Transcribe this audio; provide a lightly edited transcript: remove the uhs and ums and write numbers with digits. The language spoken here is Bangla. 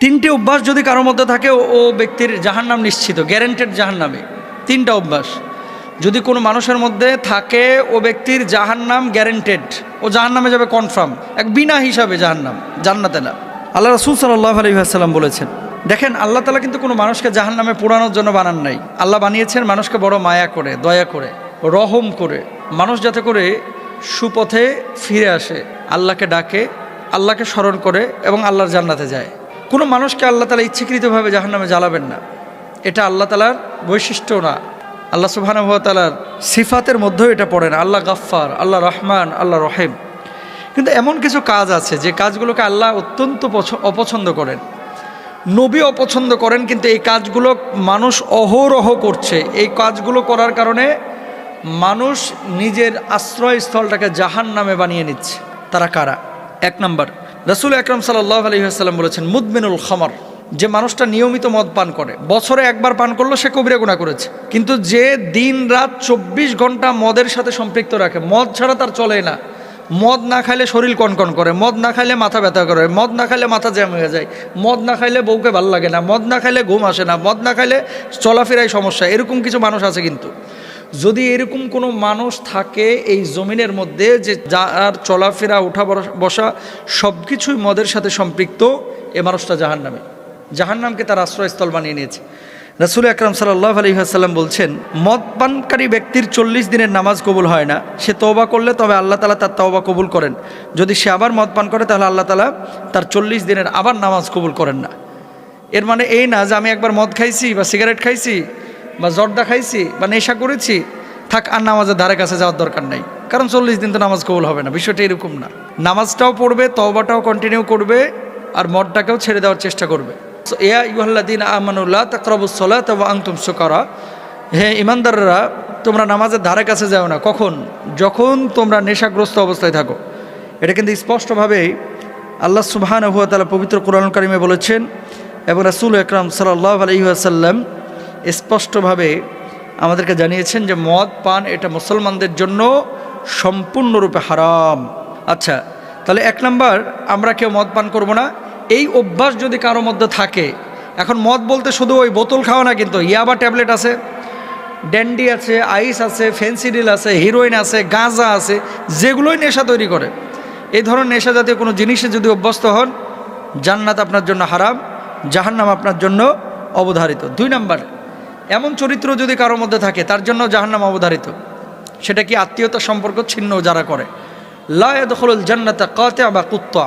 তিনটি অভ্যাস যদি কারোর মধ্যে থাকে ও ব্যক্তির জাহান্নাম নিশ্চিত, গ্যারান্টেড জাহান্নামে। তিনটা অভ্যাস যদি কোনো মানুষের মধ্যে থাকে, ও ব্যক্তির জাহান্নাম গ্যারান্টেড, ও জাহান্নামে যাবে কনফার্ম, এক বিনা হিসাবে জাহান্নাম, জান্নাতে না। আল্লাহ রাসূল সাল্লাল্লাহু আলাইহি ওয়াসাল্লাম বলেছেন, দেখেন আল্লাহ তাআলা কিন্তু কোনো মানুষকে জাহান্নামে পোড়ানোর জন্য বানান নাই। আল্লাহ বানিয়েছেন মানুষকে বড় মায়া করে, দয়া করে, রহম করে, মানুষ যাতে করে সুপথে ফিরে আসে, আল্লাহকে ডাকে, আল্লাহকে স্মরণ করে এবং আল্লাহর জান্নাতে যায়। কোনো মানুষকে আল্লাহ তাআলা ইচ্ছাকৃতভাবে জাহান্নামে জ্বালাবেন না, এটা আল্লাহ তাআলার বৈশিষ্ট্য না। আল্লাহ সুবহানাহু ওয়া তাআলার সিফাতের মধ্যেও এটা পড়ে না। আল্লাহ গাফফার, আল্লাহ রহমান, আল্লাহ রহিম। কিন্তু এমন কিছু কাজ আছে যে কাজগুলোকে আল্লাহ অত্যন্ত অপছন্দ করেন, নবী অপছন্দ করেন, কিন্তু এই কাজগুলো মানুষ অহরহ করছে। এই কাজগুলো করার কারণে মানুষ নিজের আশ্রয়স্থলটাকে জাহান্নামে বানিয়ে নিচ্ছে। তারা কারা? এক নম্বর, রাসূল আকরাম সাল্লাল্লাহু আলাইহি ওয়াসাল্লাম বলেছেন, মুদমিনুল খামর, যে মানুষটা নিয়মিত মদ পান করে, বছরে একবার পান করলো সে কবিরা গুনাহ করেছে। কিন্তু যে দিন রাত 24 ঘন্টা মদের সাথে সম্পৃক্ত রাখে, মদ ছাড়া তার চলে না, মদ না খাইলে শরীর কনকন করে, মদ না খাইলে মাথা ব্যথা করে, মদ না খাইলে মাথা জ্যাম হয়ে যায়, মদ না খাইলে বউকে ভালো লাগে না, মদ না খাইলে ঘুম আসে না, মদ না খাইলে চলাফেরায় সমস্যা, এরকম কিছু মানুষ আছে। কিন্তু যদি এরকম কোনো মানুষ থাকে এই জমিনের মধ্যে যে যার চলাফেরা উঠা বসা সব কিছুই মদের সাথে সম্পৃক্ত, এ মানুষটা জাহান্নামী, জাহান্নামকে তার আশ্রয়স্থল বানিয়ে নিয়েছে। রাসূল আকরাম সাল্লাল্লাহু আলাইহি ওয়াসাল্লাম বলছেন, মদ পানকারী ব্যক্তির 40 দিনের নামাজ কবুল হয় না। সে তওবা করলে তবে আল্লাহ তাআলা তার তওবা কবুল করেন। যদি সে আবার মদ পান করে তাহলে আল্লাহ তাআলা তার 40 দিনের আবার নামাজ কবুল করেন না। এর মানে এই না যে আমি একবার মদ খাইছি বা সিগারেট খাইছি বা জর্দা খাইছি বা নেশা করেছি, থাক আর নামাজের ধারে কাছে যাওয়ার দরকার নাই, কারণ 40 দিন তো নামাজ কবুল হবে না। বিষয়টা এরকম না। নামাজটাও পড়বে, তওবাটাও কন্টিনিউ করবে, আর মদটাকেও ছেড়ে দেওয়ার চেষ্টা করবে। ইয়া আইয়ুহাল্লাযীনা আমানু লা তাকরাবুস সালাতা ওয়া আনতুম সুকারা, হে ঈমানদাররা তোমরা নামাজের ধারে কাছে যাও না। কখন? যখন তোমরা নেশাগ্রস্ত অবস্থায় থাকো। এটা কিন্তু স্পষ্টভাবে আল্লাহ সুবহানাহু ওয়া তাআলা পবিত্র কোরআনুল কারীমে বলেছেন, এবং রাসূল আকরাম সাল্লাল্লাহু আলাইহি ওয়াসাল্লাম স্পষ্টভাবে আমাদেরকে জানিয়েছেন যে মদ পান এটা মুসলমানদের জন্য সম্পূর্ণরূপে হারাম। আচ্ছা, তাহলে এক নাম্বার, আমরা কেউ মদ পান করব না। এই অভ্যাস যদি কারোর মধ্যে থাকে, এখন মদ বলতে শুধু ওই বোতল খাওয়া না, কিন্তু ইয়াবা ট্যাবলেট আছে, ড্যান্ডি আছে, আইস আছে, ফেন্সিডিল আছে, হিরোইন আছে, গাঁজা আছে, যেগুলোই নেশা তৈরি করে, এই ধরনের নেশা জাতীয় কোনো জিনিসে যদি অভ্যস্ত হন, জান্নাত আপনার জন্য হারাম, জাহান্নাম আপনার জন্য অবধারিত। 2 নাম্বার, এমন চরিত্র যদি কারোর মধ্যে থাকে তার জন্য জাহান্নাম অবধারিত। সেটা কি? আত্মীয়তা সম্পর্ক ছিন্ন যারা করে। লা ইয়াদখুলুল জান্নাতা কাতিআ বা কুত্তা।